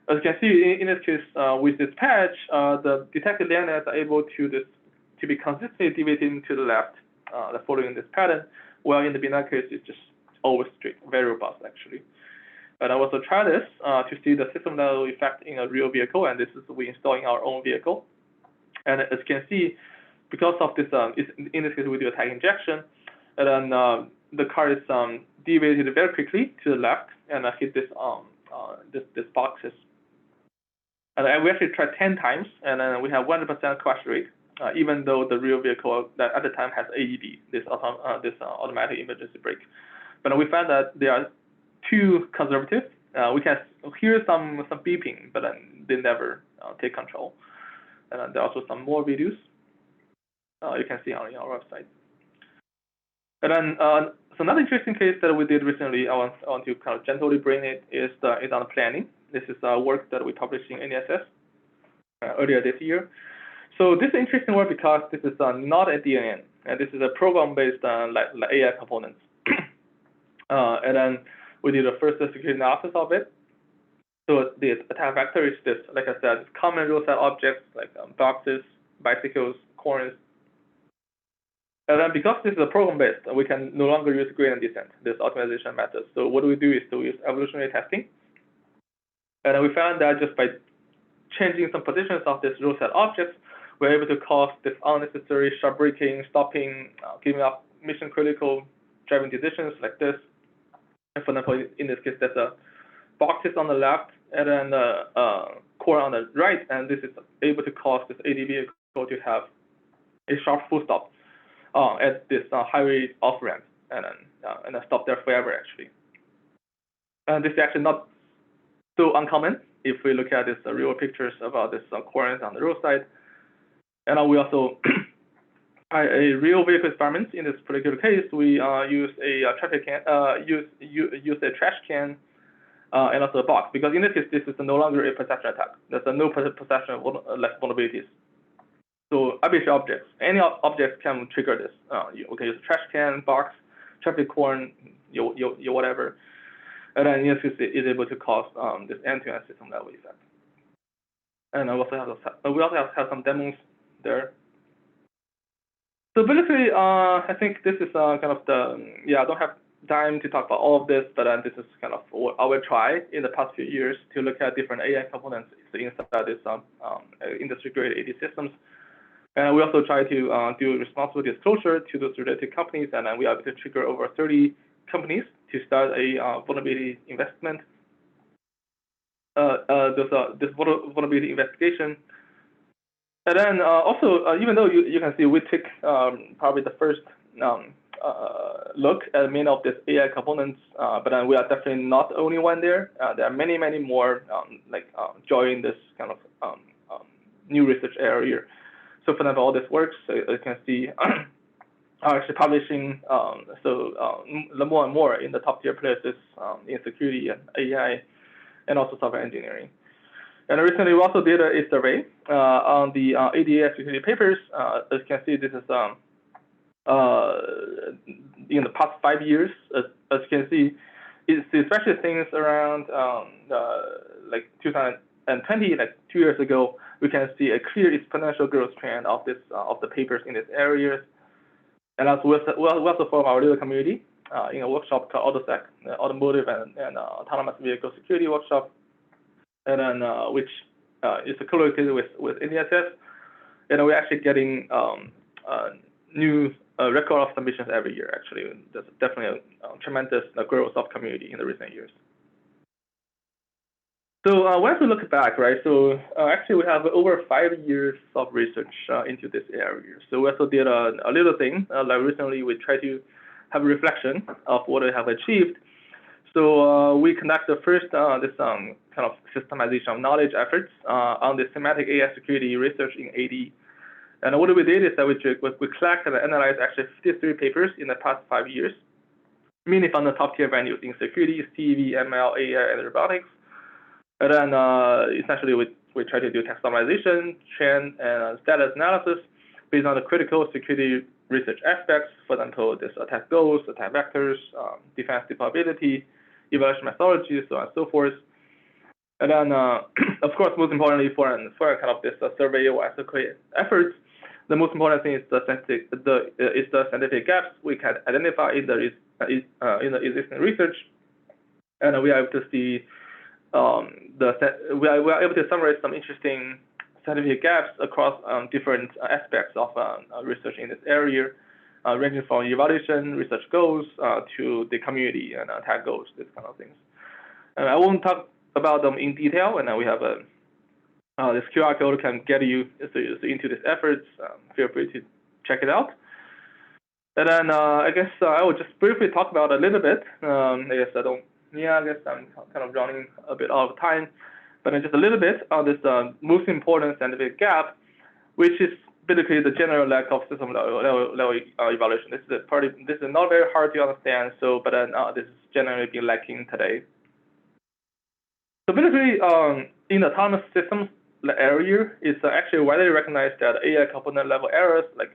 As you can see, in this case, with this patch, the detected landers are able to to be consistently deviating to the left, following this pattern, while in the binary case, it's just always straight, very robust actually. And I also try this to see the system level effect in a real vehicle, and this is we install in our own vehicle. And as you can see, because of this, in this case we do a tag injection, and then the car is deviated very quickly to the left, and I hit this this boxes. And we actually tried 10 times, and then we have 100% crash rate, even though the real vehicle that at the time has AEB, this automatic emergency brake. But we found that they are too conservative. We can hear some beeping, but then they never take control. And there are also some more videos you can see on our website. And then so another interesting case that we did recently, I want to kind of gently bring it, is on planning. This is work that we published in NSS earlier this year. So this is interesting work because this is not a DNN, and this is a program-based like AI components. And then we did a first security analysis of it. So the attack vector is this, like I said, common roadside objects like boxes, bicycles, corns. And then because this is a program-based, we can no longer use gradient descent, this optimization method. So what we do is to use evolutionary testing. And we found that just by changing some positions of these roadside objects, we're able to cause this unnecessary sharp braking, stopping, giving up mission-critical driving decisions like this. And for example, in this case, there's a boxes on the left and then a core on the right, and this is able to cause this AD vehicle to have a sharp full stop at this highway off-ramp, and then stop there forever actually. And this is actually not so uncommon if we look at these real pictures about this corners on the roadside. And we also a real vehicle experiment. In this particular case, we use a traffic can, use a trash can, and also a box, because in this case, this is no longer a perception attack. There's no perception of vulnerabilities. So arbitrary objects, any objects can trigger this. You can use a trash can, box, traffic cone, whatever. And then in this case, it is able to cause this end-to-end system level effect. And we also have some demos there. So basically, I think this is kind of I don't have time to talk about all of this, but this is kind of what I will try in the past few years to look at different AI components inside this industry-grade AD systems. And we also try to do responsible disclosure to those related companies, and then we are able to trigger over 30 companies to start a vulnerability investment. This vulnerability investigation. And then also, even though you can see we took probably the first look at many of these AI components, but then we are definitely not the only one there. There are many, many more join this kind of new research area. So for example, all this works, so you can see are actually publishing more and more in the top tier places in security and AI, and also software engineering. And recently, we also did a survey on the ADA security papers. As you can see, this is in the past 5 years. As you can see, it's especially things around like 2020, like 2 years ago. We can see a clear exponential growth trend of this of the papers in these areas. And also, we also form our little community in a workshop called AutoSec, Automotive and Autonomous Vehicle Security Workshop, and then which is co-located with NSS. And we're actually getting new record of submissions every year. Actually, there's definitely a tremendous growth of community in the recent years. So once we look back, right, so actually we have over 5 years of research into this area. So we also did a little thing, like recently we tried to have a reflection of what we have achieved. So we conduct the first this kind of systemization of knowledge efforts on the semantic AI security research in AD. And what we did is that we collected and analyzed actually 53 papers in the past 5 years, mainly from the top tier venues in security, CV, ML, AI, and robotics. And then essentially we try to do taxonomization, trend, and status analysis based on the critical security research aspects, for example, this attack goals, attack vectors, defense deployability, evaluation methodology, so on and so forth. And then, of course, most importantly, for kind of this survey or SOK efforts, the most important thing is the scientific gaps we can identify in the existing research, and we are able to see we are able to summarize some interesting scientific gaps across different aspects of research in this area, ranging from evaluation, research goals, to the community and attack goals, this kind of things. And I won't talk about them in detail, and we have this QR code can get you into these efforts. Feel free to check it out. And then I guess I will just briefly talk about a little bit. I guess I'm kind of running a bit out of time, but just a little bit on this most important scientific gap, which is basically the general lack of system level evaluation. This is not very hard to understand. But this is generally being lacking today. So basically, in autonomous systems area, it's actually widely recognized that AI component level errors, like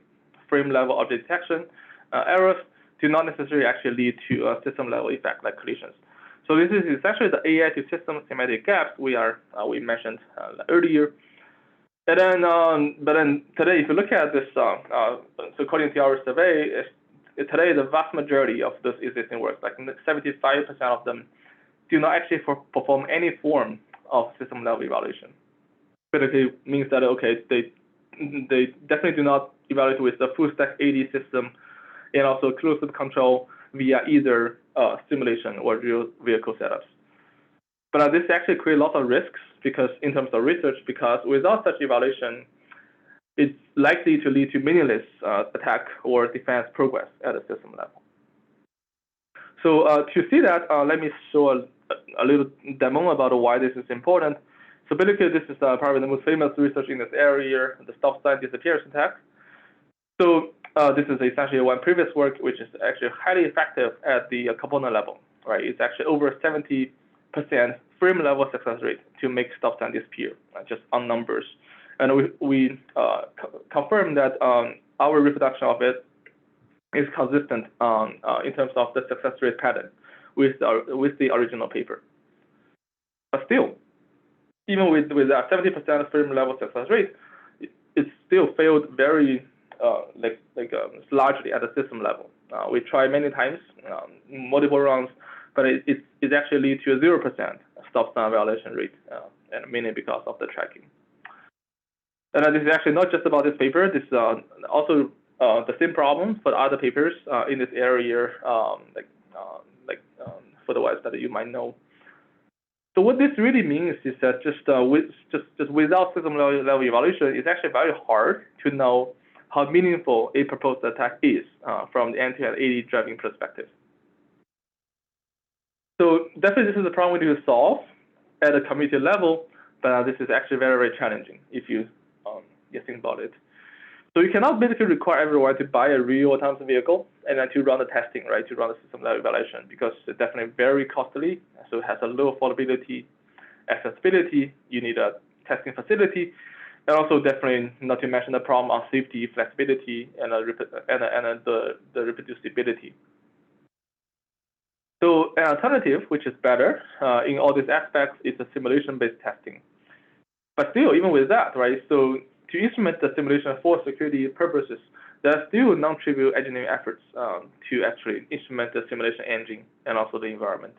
frame level object detection errors, do not necessarily actually lead to a system level effect like collisions. So this is essentially the AI to system semantic gaps we mentioned earlier. And then, but then today, if you look at this, so according to our survey, today the vast majority of those existing works, like 75% of them, do not actually perform any form of system level evaluation. Basically means that they definitely do not evaluate with the full stack AD system, and also closed loop control via either simulation or real vehicle setups. But this actually creates lots of risks because in terms of research, because without such evaluation, it's likely to lead to meaningless attack or defense progress at a system level. So to see that, let me show a little demo about why this is important. So basically, this is probably the most famous research in this area, the stop sign disappearance attack. So this is essentially one previous work, which is actually highly effective at the component level, right? It's actually over 70% frame level success rate to make stop sign disappear, just on numbers. And we confirmed that our reproduction of it is consistent in terms of the success rate pattern with the original paper. But still, even with that 70% frame level success rate, it still failed very largely at the system level. We tried many times, multiple rounds, but it actually leads to a 0% stop sign violation rate, and mainly because of the tracking. And this is actually not just about this paper. This is also the same problem for the other papers in this area, for the ones that you might know. So what this really means is that just without system level evaluation, it's actually very hard to know how meaningful a proposed attack is from the end-to-end AD driving perspective. So definitely this is a problem we need to solve at a community level, but this is actually very, very challenging if you think about it. So you cannot basically require everyone to buy a real autonomous vehicle and then to run the testing, right, to run the system level evaluation, because it's definitely very costly. So it has a low affordability, accessibility. You need a testing facility, and also definitely not to mention the problem on safety, flexibility, and the reproducibility. So an alternative, which is better in all these aspects, is a simulation-based testing. But still, even with that, right, so to instrument the simulation for security purposes, there are still non-trivial engineering efforts to actually instrument the simulation engine and also the environment.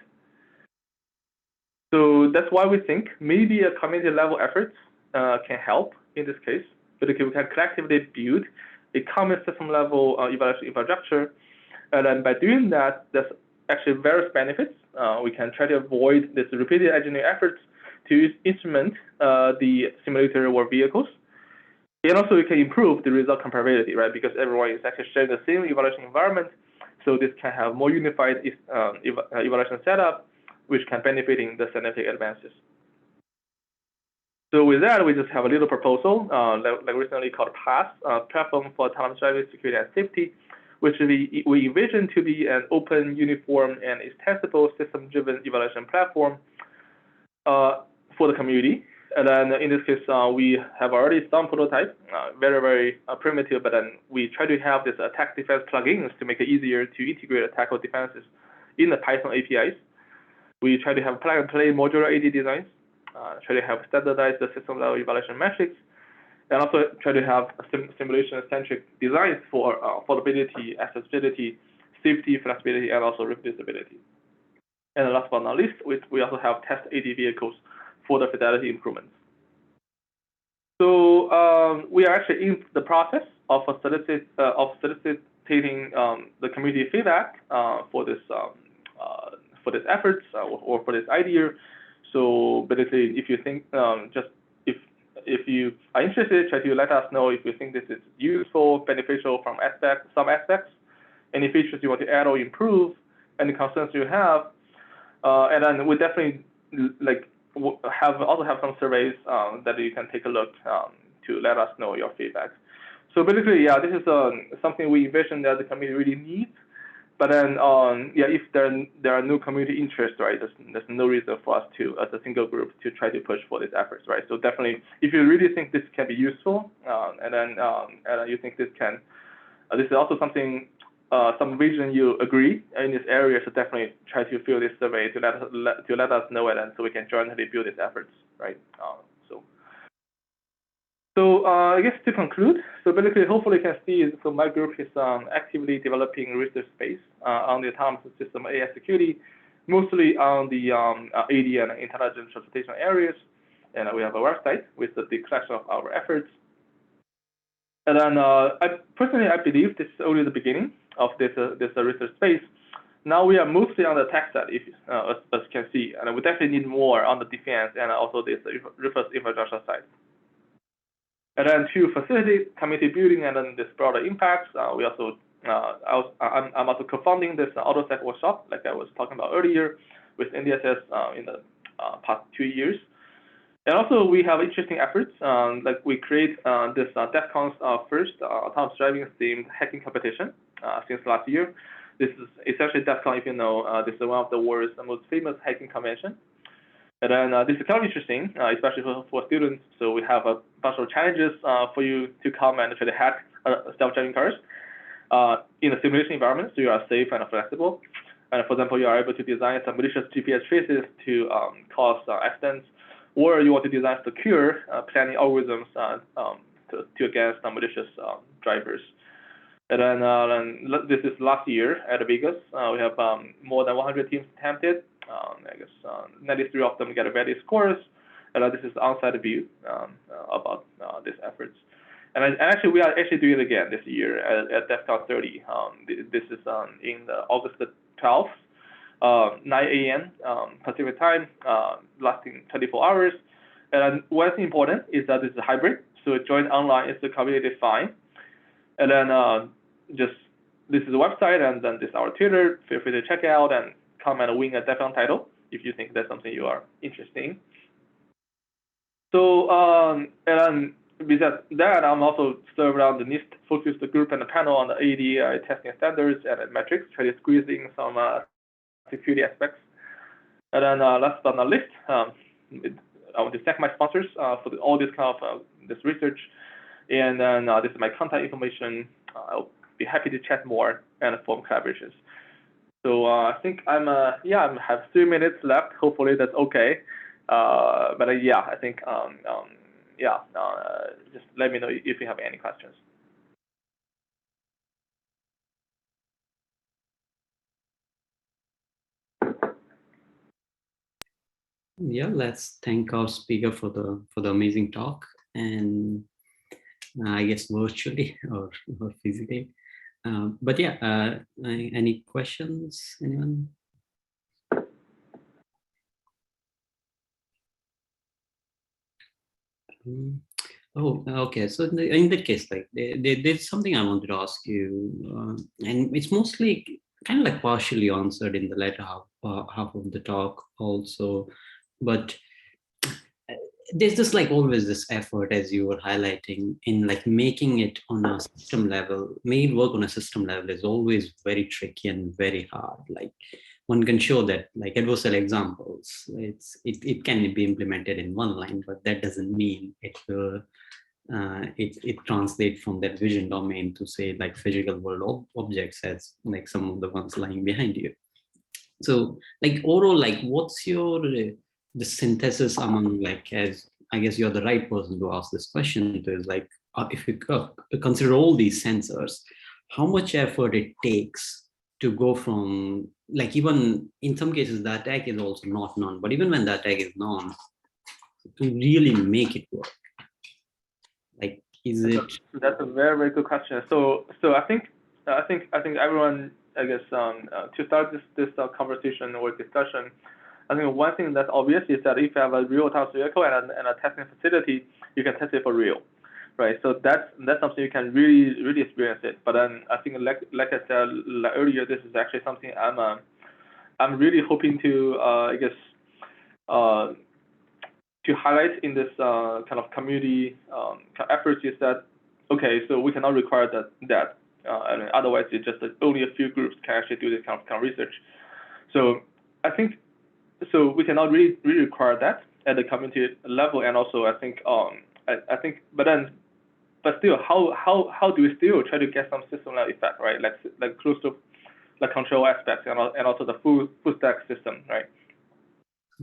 So that's why we think maybe a community level effort can help in this case, but we can collectively build a common system level evaluation infrastructure. And then by doing that, there's actually various benefits. We can try to avoid this repeated engineering efforts to instrument the simulator or vehicles. And also we can improve the result comparability, right? Because everyone is actually sharing the same evaluation environment. So this can have more unified evaluation setup, which can benefit in the scientific advances. So with that, we just have a little proposal, like recently called PASS, Platform for Autonomous Driving Security and Safety, which we envision to be an open, uniform, and extensible system-driven evaluation platform for the community. And then in this case, we have already some prototype, very, very primitive, but then we try to have this attack defense plugins to make it easier to integrate attack or defenses in the Python APIs. We try to have plug-and-play modular AD designs, try to have standardized the system level evaluation metrics, and also try to have simulation-centric designs for affordability, accessibility, safety, flexibility, and also reproducibility. And last but not least, we also have test AD vehicles for the fidelity improvements. So we are actually in the process of soliciting the community feedback for this efforts or for this idea. So basically, if you think if you are interested, try to let us know if you think this is useful, beneficial from some aspects, any features you want to add or improve, any concerns you have, and then we definitely also have some surveys that you can take a look to let us know your feedback. So basically, yeah, this is something we envision that the community really needs. But then, yeah, if there are no community interests, right, there's no reason for us to, as a single group, to try to push for these efforts, right? So definitely, if you really think this can be useful, and you think this is also something, some region you agree in this area, so definitely try to fill this survey to let us know it, and so we can jointly build these efforts, right? So I guess to conclude, so basically, hopefully you can see, so my group is actively developing research space on the autonomous system AI security, mostly on the AD and intelligent transportation areas. And we have a website with the collection of our efforts. And then I believe this is only the beginning of this research space. Now we are mostly on the tech side, as you can see, and we definitely need more on the defense and also this reverse infrastructure side. And then to facilitate community building and then this broader impacts, we also I'm also co-founding this AutoSec workshop, like I was talking about earlier, with NDSS in the past 2 years. And also we have interesting efforts, like we create this DEF CON's first autonomous driving themed hacking competition since last year. This is essentially DEF CON, if you know, this is one of the world's most famous hacking convention. And then this is kind of interesting, especially for students. So we have a bunch of challenges for you to come and try to hack self-driving cars in a simulation environment, so you are safe and flexible. And for example, you are able to design some malicious GPS traces to cause accidents, or you want to design secure planning algorithms to against malicious drivers. And then this is last year at Vegas. We have more than 100 teams attempted. I guess 93 of them get very scores, and this is the on-site view about these efforts. And actually, we are actually doing it again this year at DEF CON 30. This is in August the 12th, 9 a.m. Pacific time, lasting 24 hours. And what's important is that this is a hybrid, so join online is completely fine. And then this is the website, and then this is our Twitter. Feel free to check it out and come and win a DEF CON title if you think that's something you are interested in. So and besides that, I'm also served on the NIST focused group and the panel on the AD testing standards and metrics, try to squeeze in some security aspects. And then last but not least, I want to thank my sponsors for all this kind of this research. And then this is my contact information. I'll be happy to chat more and form collaborations. So I think I have 3 minutes left. Hopefully that's okay. But yeah, I think just let me know if you have any questions. Yeah, let's thank our speaker for the amazing talk, and I guess virtually or physically. But yeah, any questions, anyone? Oh, okay. So in that case, like there's something I wanted to ask you, and it's mostly kind of like partially answered in the latter half of the talk also, but there's just like always this effort, as you were highlighting, in like making it on a system level. Making work on a system level is always very tricky and very hard. Like one can show that, like adversarial examples, it can be implemented in one line, but that doesn't mean it will it translates from that vision domain to say like physical world objects as like some of the ones lying behind you. So like overall, like what's your the synthesis among like as I guess you're the right person to ask this question to, is like, if you consider all these sensors, how much effort it takes to go from, like, even in some cases the attack is also not known, but even when the attack is known, to really make it work, like, is it? That's a very, very good question. So I think everyone, I guess, to start this conversation or discussion, I think one thing that's obvious is that if you have a real autonomous vehicle and a testing facility, you can test it for real, right? So that's something you can really experience it. But then I think, like I said earlier, this is actually something I'm really hoping to, I guess, to highlight in this kind of community efforts is that, okay, so we cannot require that and otherwise it's just that only a few groups can actually do this kind of research. So I think, so we cannot really require that at the community level, and also I think but still, how do we still try to get some system level effect, right? Like close to the control aspects and also the full stack system, right?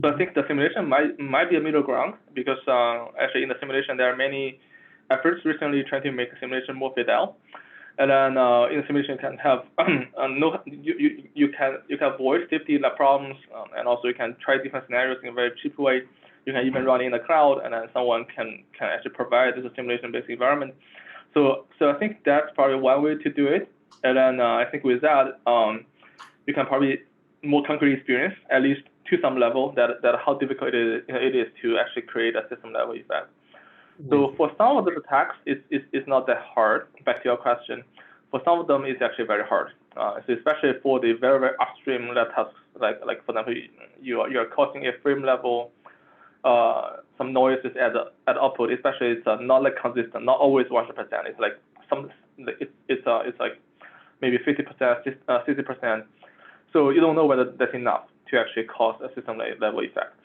So I think the simulation might be a middle ground, because actually in the simulation there are many efforts recently trying to make the simulation more fidel. And then in the simulation you can have you can avoid safety problems, and also you can try different scenarios in a very cheap way. You can even run in the cloud, and then someone can actually provide this simulation-based environment. So I think that's probably one way to do it. And then I think with that, you can probably more concretely experience, at least to some level, that how difficult it is to actually create a system level effect. So for some of the attacks, it's not that hard. Back to your question, for some of them, it's actually very hard. So especially for the very, very upstream tasks, like for example, you're causing a frame level some noises at output, especially it's not like consistent, not always 100%. It's like it's like maybe 50%, 60%. So you don't know whether that's enough to actually cause a system level effect.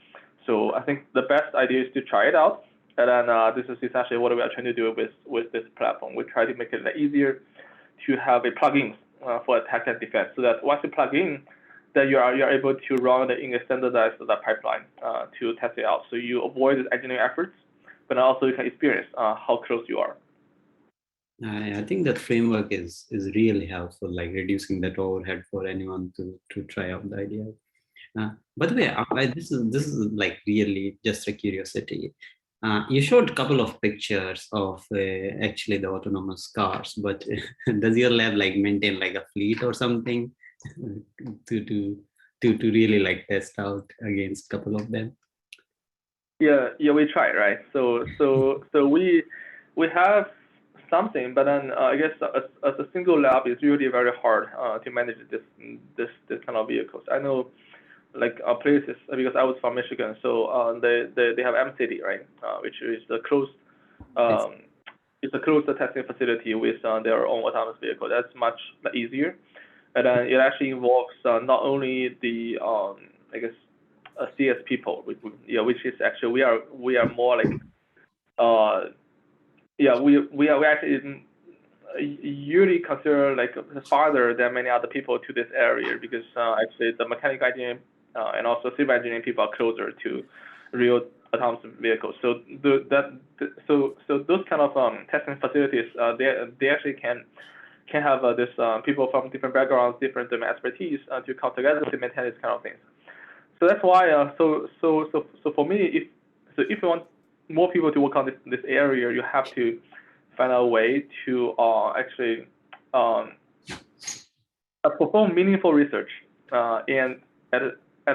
So I think the best idea is to try it out. And then this is essentially what we are trying to do with this platform. We try to make it easier to have a plugin for attack and defense, so that once you plug in, then you are able to run it in a standardized pipeline to test it out. So you avoid the engineering efforts, but also you can experience how close you are. I think that framework is really helpful, like reducing that overhead for anyone to try out the idea. By the way, this is like really just a curiosity. You showed a couple of pictures of actually the autonomous cars, but does your lab like maintain like a fleet or something to really like test out against a couple of them? Yeah, we try, right? So we have something, but then I guess as a single lab, it's really very hard to manage this kind of vehicles. I know, like places, because I was from Michigan, so they have M-City, right, which is the closed it's a closed testing facility with their own autonomous vehicle. That's much easier, and then it actually involves not only the I guess CS people, which is actually we are more like we actually usually consider like farther than many other people to this area, because actually the mechanical engineering and also civil engineering people are closer to real autonomous vehicles. So so those kind of testing facilities, they actually can have this people from different backgrounds, different expertise to come together to maintain these kind of things. So that's why so for me, if you want more people to work on this area, you have to find a way to actually perform meaningful research and at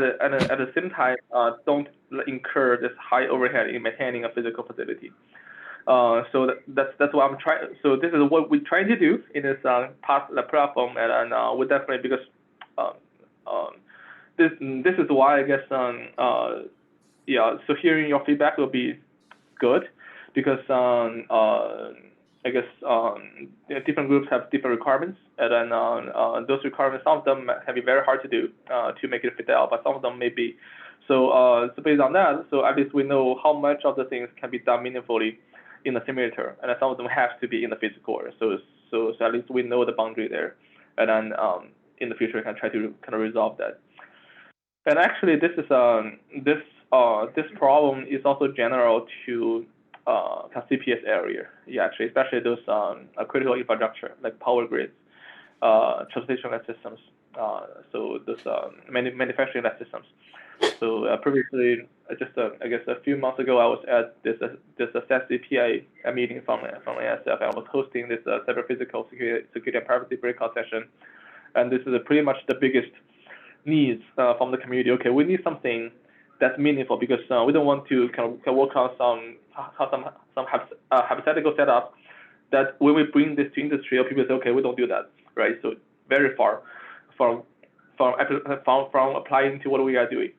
the same time don't incur this high overhead in maintaining a physical facility. So that's what I'm trying. So this is what we try to do in this platform, and we definitely, because this is why I guess So hearing your feedback will be good, because I guess different groups have different requirements, and then those requirements, some of them can be very hard to do to make it fit out, but some of them may be. So based on that, so at least we know how much of the things can be done meaningfully in the simulator, and then some of them have to be in the physical. So at least we know the boundary there, and then in the future we can try to kind of resolve that. And actually, this is this problem is also general to CPS area, actually, especially those critical infrastructure like power grids, transportation systems, so those manufacturing systems. So previously, I guess a few months ago, I was at this CPA meeting from ASF. I was hosting this cyber physical security and privacy breakout session, and this is pretty much the biggest needs from the community. Okay, we need something that's meaningful because we don't want to kind of work on some hypothetical setup that when we bring this to industry, people say, okay, we don't do that, right? So very far from applying to what we are doing.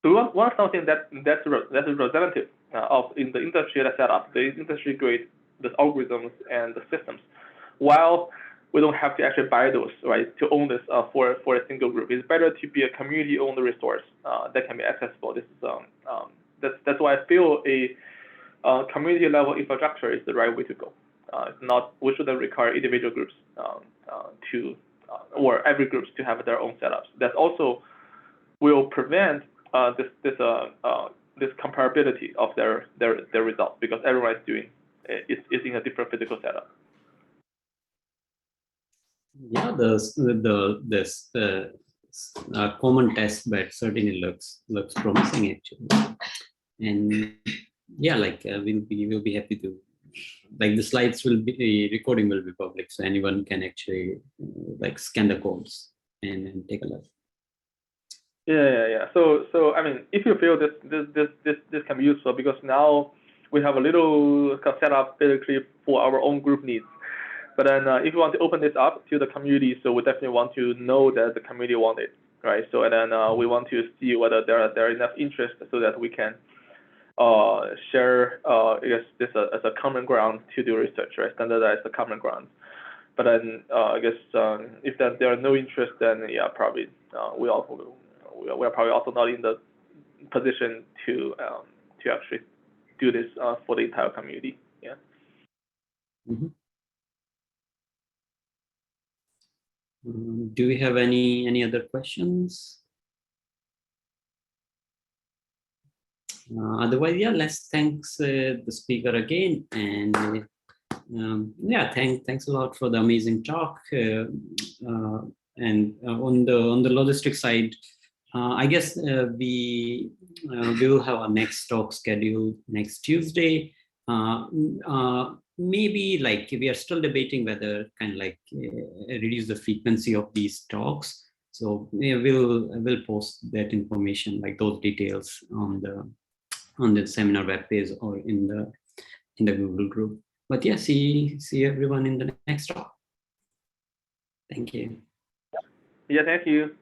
So we want something that's representative of in the industry setup, the industry grade, the algorithms and the systems, while we don't have to actually buy those, right, to own this for a single group. It's better to be a community-owned resource that can be accessible. This is that's why I feel a community-level infrastructure is the right way to go. It's not, we shouldn't require individual groups or every groups to have their own setups. That also will prevent this comparability of their results because everyone is in a different physical setup. Yeah, this common test bed certainly looks promising actually, and yeah, like we'll be happy to, like, the slides will be, recording will be public, so anyone can actually like scan the codes and take a look. Yeah. So I mean, if you feel this can be useful, because now we have a little setup basically for our own group needs. But then if you want to open this up to the community, so we definitely want to know that the community wants it, right? So and then we want to see whether there are enough interest so that we can share I guess this as a common ground to do research, right? Standardize the common ground. But then I guess if there are no interest, then yeah, probably we are probably also not in the position to actually do this for the entire community. Yeah. Mm-hmm. Do we have any other questions? Otherwise, yeah, let's thanks the speaker again, and yeah, thanks a lot for the amazing talk. And on the logistics side, I guess we will have our next talk scheduled next Tuesday. Maybe like we are still debating whether kind of like reduce the frequency of these talks. So yeah, we'll post that information, like those details on the seminar webpage or in the Google group. But yeah, see everyone in the next talk. Thank you. Yeah, thank you.